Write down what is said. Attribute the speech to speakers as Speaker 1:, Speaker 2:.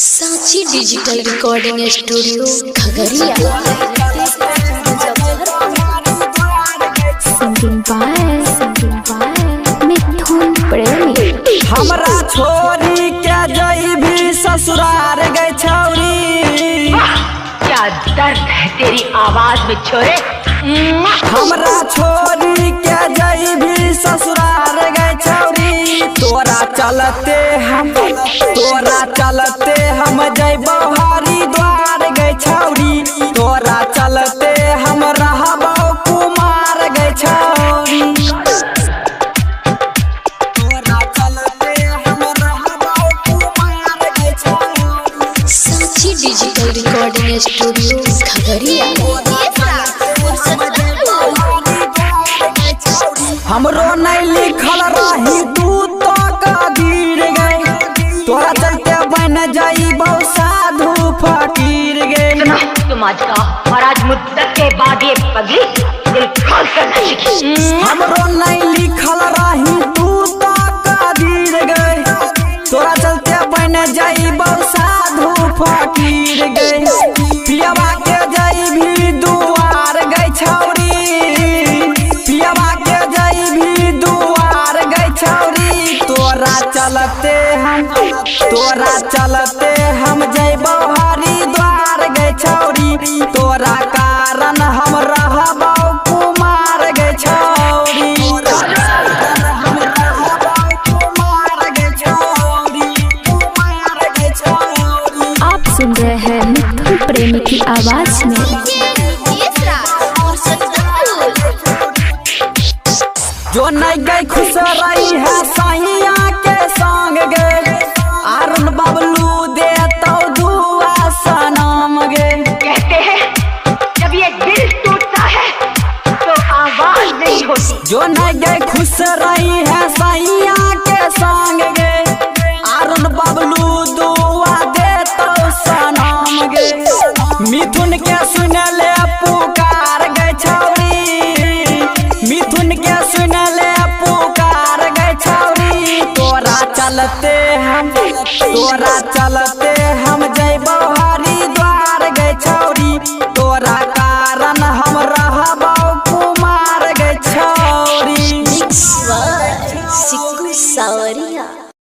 Speaker 1: सांची digital recording studio Khagaria. मिथुन प्रेमी।
Speaker 2: हमरा छोरी के जइबी ससुरार गई छौरी।
Speaker 3: क्या दर्द है तेरी आवाज में छोरे।
Speaker 2: हमरा छोरी के जइबी ससुरार गई छौरी। तोरा चलते हम जइबो हरिद्वार गई छौरी। तोरा चलते हम रहबो कुमार गई छौरी। तोरा चलते हम रहबो कुमार गई छौरी।
Speaker 1: सांची डिजिटल रिकॉर्डिंग स्टूडियो खगड़िया।
Speaker 2: हमरो नहीं लिखल रही तू तो गिर गई। तोरा चलते बन जाइबो साधु फकीर गई।
Speaker 3: तुम आज का और आज मुद्दत के बाद ये पगली दिल खोल कर सीखी।
Speaker 2: हमरो नहीं लिखल रही तू तो गिर गई। तोरा चलते बन जाइबो साधु फकीर गई। पियवा के जइबी दुआर गई छौरी। पियवा के जइबी दुआर गई छौरी। तोरा चलते हम जइबो हरिद्वार गई छौरी। तोरा कारण हम रहबो कुमार गई छौरी।
Speaker 4: आप सुन रहे हैं मिथुन प्रेमी की आवाज में।
Speaker 2: जो नहीं गई खुश रही है सैया के संग गे। अरुण बबलू दे तो दुआ सनम गे।
Speaker 3: कहते हैं जब ये दिल टूटता है तो आवाज नहीं होती।
Speaker 2: जो नहीं गई खुश रही है सैया के संग गे। अरुण बबलू दुआ दे तो सनम गे। मिथुन के सुन ले पुकार गई छौरी। मिथुन के सुन ले पुकार गई छौरी। तोरा चलते